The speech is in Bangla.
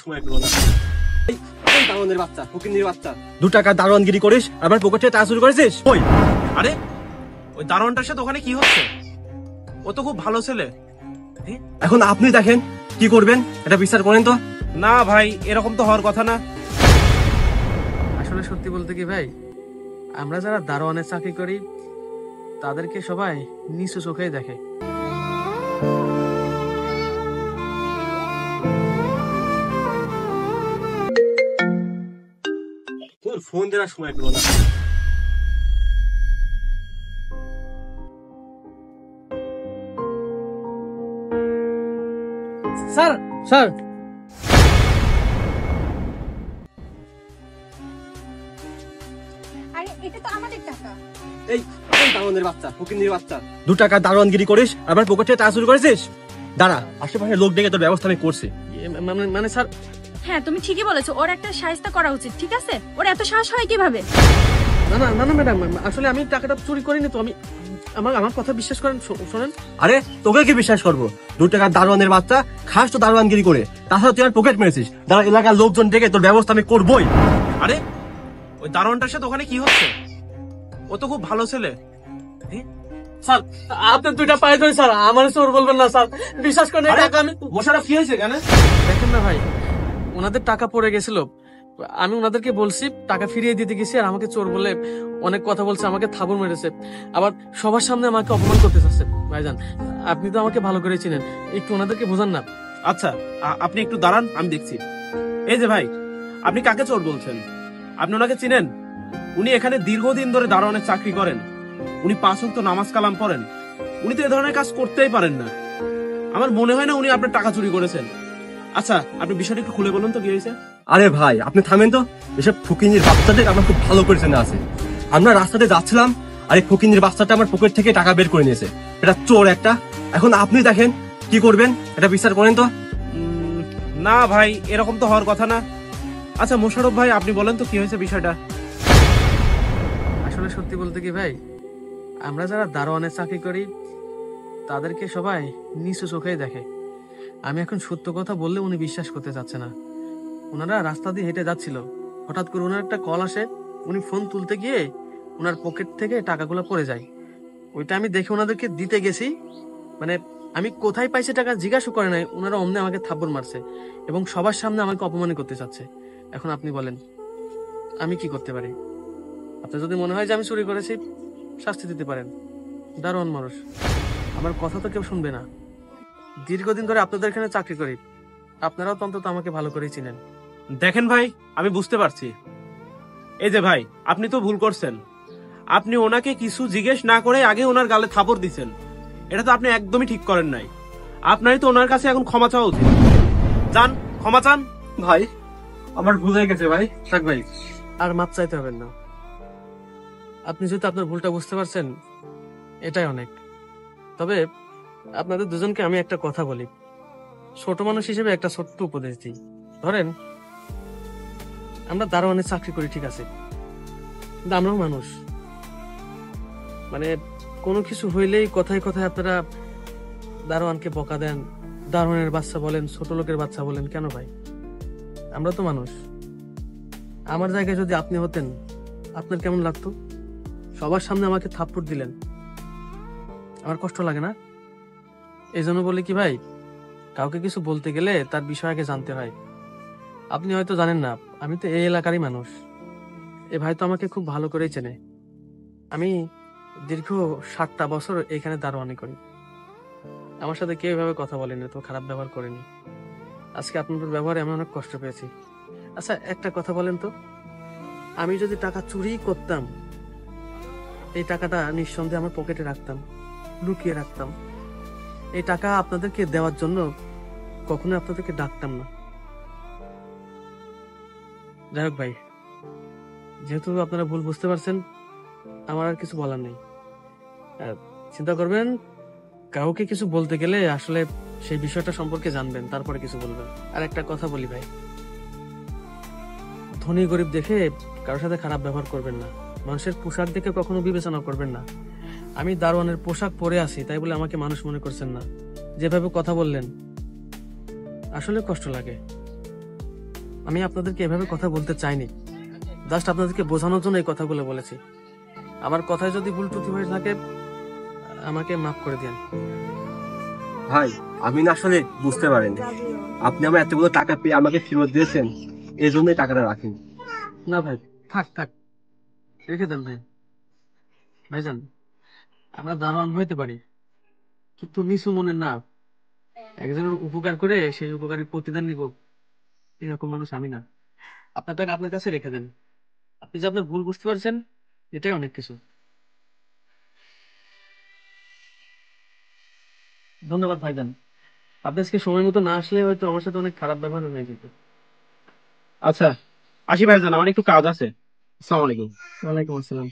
সময় পেল না। দারোয়ানের বাচ্চা, ফকিন্নির বাচ্চা, 2 টাকা দারোয়ানগিরি করিস, আবার পকেটে টাকা চুরি করেছিস। ওই আরে ওই দারোয়ানটার সাথে ওখানে কি হচ্ছে? ও তো খুব ভালো ছেলে। এখন আপনি দেখেন কি করবেন, এটা বিচার করেন তো। না ভাই, এরকম তো হওয়ার কথা না। আসলে সত্যি বলতে কি ভাই, আমরা যারা দারোয়ানের চাকরি করি তাদেরকে সবাই নিচু চোখেই দেখে। তোর ফোন দেওয়ার সময় পেল না। স্যার স্যার আরে এটা তো আমাদের টাকা। এই দারোয়ানের বাচ্চা, ফকিন্নির বাচ্চা, 2 টাকা দারোয়ানগিরি করিস, আবার পকেটে টাকা চুরি করেছিস। দাঁড়া, আশেপাশে লোক ডেকে তোর ব্যবস্থা আমি করছি। মানে স্যার, হ্যাঁ তুমি ঠিকই বলেছো, ওর একটা শায়েস্তা করা উচিত। ঠিক আছে, ওর এত সাহস হয় কিভাবে? না না না না ম্যাডাম, আসলে আমি টাকাটা চুরি করিনি তো। আমি আমার কথা বিশ্বাস করেন, শোনেন। আরে তোকে কি বিশ্বাস করবো? 2 টাকা দারোয়ানের বাচ্চা, খাস তো দারোয়ানগিরি করে, তাছাড়া তুই আর পকেট মেরেছিস। দাঁড়া, এলাকার লোকজন ডেকে তোর ব্যবস্থা আমি করবোই। আরে ওই দারোয়ানটার সাথে ওখানে কি হচ্ছে? ও তো খুব ভালো ছেলে। স্যার আপনি 2টা পায়ে ধরে স্যার, আমার চোর বলবেন না স্যার, বিশ্বাস করেন। আরে, টাকা আমি মশারা কি হয়েছে কেন? দেখেন না ভাই, ওনাদের টাকা পড়ে গেছিল, আমি ওনাদেরকে বলছি টাকা ফিরিয়ে দিতে গেছি, আর আমাকে চোর বলে অনেক কথা বলছে, আমাকে থাবড় মেরেছে, আবার সবার সামনে আমাকে অপমান করতে চাচ্ছে। ভাইজান আপনি তো আমাকে ভালো করে চিনেন, একটু ওনাদেরকে বোঝান না। আচ্ছা আপনি একটু দাঁড়ান, আমি দেখছি। এই যে ভাই, আপনি কাকে চোর বলছেন? আপনি ওনাকে চিনেন? উনি এখানে দীর্ঘদিন ধরে দারোয়ানের চাকরি করেন। উনি 5 ওয়াক্ত নামাজ কালাম পড়েন। উনি তো এ ধরনের কাজ করতেই পারেন না। আমার মনে হয় না উনি আপনার টাকা চুরি করেছেন। আচ্ছা আপনি বিষয়টা একটু খুলে বলুন তো কি হয়েছে। আরে ভাই, আপনি থামেন তো। এসব ফকিন্নির বাচ্চাদের আমার খুব ভালো করে চেনা আছে। আমরা রাস্তাতে যাচ্ছিলাম, আর এই ফকিন্নির বাচ্চাটা আমার পকেট থেকে টাকা বের করে নিয়েছে। এটা চোর একটা। এখন আপনি দেখেন কি করবেন, এটা বিচার করেন তো। না ভাই, এরকম তো হওয়ার কথা না। আচ্ছা মোশাররফ ভাই, আপনি বলেন তো কি হয়েছে বিষয়টা। আসলে সত্যি বলতে কি ভাই, আমরা যারা দারোয়ানের চাকরি করি তাদেরকে সবাই নিচু চোখেই দেখে। আমি এখন সত্য কথা বললে উনি বিশ্বাস করতে চাচ্ছে না। ওনারা রাস্তা দিয়ে হেঁটে যাচ্ছিল, হঠাৎ করে ওনার একটা কল আসে, উনি ফোন তুলতে গিয়ে ওনার পকেট থেকে টাকাগুলো পড়ে যায়। ওইটা আমি দেখে ওনাদেরকে দিতে গেছি, মানে আমি কোথায় পাইছে টাকা জিজ্ঞাসা করে নাই, ওনারা অমনে আমাকে থাপ্পড় মারছে এবং সবার সামনে আমাকে অপমান করতে চাচ্ছে। এখন আপনি বলেন আমি কি করতে পারি? আপনার যদি মনে হয় যে আমি চুরি করেছি, শাস্তি দিতে পারেন। দারোয়ান মানুষ, আমার কথা তো কেউ শুনবে না। দীর্ঘদিন ধরে আপনাদের এখানে চাকরি করি, আপনারাও তো অন্তত আমাকে ভালো করেই চিনেন। দেখেন ভাই, আমি বুঝতে পারছি। এই যে ভাই, আপনি তো ভুল করছেন। আপনি ওনাকে কিছু জিজ্ঞেস না করে আগে ওনার গালে থাপড় দিচ্ছেন। এটা তো আপনি একদমই ঠিক করেন নাই। আপনারই তো ওনার কাছে এখন ক্ষমা চাওয়া উচিত। যান, ক্ষমা চান। ভাই আমার ভুল হয়ে গেছে ভাই। থাক ভাই, আর মাপ চাইতে হবেন না। আপনি যেহেতু আপনার ভুলটা বুঝতে পারছেন, এটাই অনেক। তবে আপনাদের দুজনকে আমি একটা কথা বলি, ছোট মানুষ হিসেবে একটা ছোট্ট উপদেশ দিই। ধরেন আমরা দারোয়ানের চাকরি করি, ঠিক আছে, কিন্তু আমরাও মানুষ। মানে কোনো কিছু হইলেই কথায় কথায় আপনারা দারোয়ানকে বকা দেন, দারোয়ানের বাচ্চা বলেন, ছোট লোকের বাচ্চা বলেন। কেন ভাই? আমরা তো মানুষ। আমার জায়গায় যদি আপনি হতেন, আপনার কেমন লাগতো? সবার সামনে আমাকে থাপ্পড় দিলেন, আমার কষ্ট লাগে না? এই জন্য বলি কি ভাই, কাউকে কিছু বলতে গেলে তার বিষয় আগে জানতে হয়। আপনি হয়তো জানেন না, আমি তো এই এলাকারই মানুষ। এ ভাই তো আমাকে খুব ভালো করেই চেনে। আমি দীর্ঘ 7টা বছর এখানে দারোয়ানি করি। আমার সাথে কেউ এভাবে কথা বলেনি, তো খারাপ ব্যবহার করেনি। আজকে আপনাদের ব্যবহারে আমি অনেক কষ্ট পেয়েছি। আচ্ছা একটা কথা বলেন তো, আমি যদি টাকা চুরি করতাম, এই টাকাটা নিঃসন্দেহে আমার পকেটে রাখতাম, লুকিয়ে রাখতাম। এই টাকা আপনাদেরকে দেওয়ার জন্য কখনো আপনাদেরকে ডাকতাম না। যাই হোক ভাই, যেহেতু আপনারা ভুল বুঝতে পারছেন, আমার আর কিছু বলার নেই। চিন্তা করবেন, কাউকে কিছু বলতে গেলে আসলে সেই বিষয়টা সম্পর্কে জানবেন, তারপরে কিছু বলবেন। আর একটা কথা বলি ভাই, ধনী গরিব দেখে কারোর সাথে খারাপ ব্যবহার করবেন না। মানুষের পোশাক দেখে কখনো বিবেচনা করবেন না। আমি দারোয়ানের পোশাক পরে আছি তাই বলে আমাকে মানুষ মনে করছেন না। যেভাবে কথা বললেন, আসলে কষ্ট লাগে। আমি আপনাদেরকে এভাবে কথা বলতে চাইনি, জাস্ট আপনাদেরকে বোঝানোর জন্য এই কথাগুলো বলেছি। আমার কথায় যদি ভুল ত্রুটি হয়ে থাকে আমাকে মাফ করে দিন। ভাই আমি না আসলে বুঝতে পারিনি, আপনি আমার এতগুলো টাকা পেয়ে আমাকে ফেরত দিয়েছেন, এই জন্যই টাকাটা রাখেন। না ভাই, থাক থাক, রেখে দেন ভাই। ভাইজান, আমরা দারোয়ান হইতে পারি কিন্তু নিচু মনের না। একজনের উপকার করে সেই উপকারের প্রতিদান নিব এরকম মানুষ আমি না। আপনার টাকা আপনার কাছে রেখে দেন। আপনি যে আপনার ভুল বুঝতে পারছেন এটাই অনেক কিছু। ধন্যবাদ ভাইজান। আপনি আজকে সময় মতো না আসলে হয়তো আমার সাথে অনেক খারাপ ব্যবহার হয়ে যেত। আচ্ছা, আসি ভাইজান, আমার একটু কাজ আছে। আসসালামু আলাইকুম। ওয়ালাইকুম আসসালাম।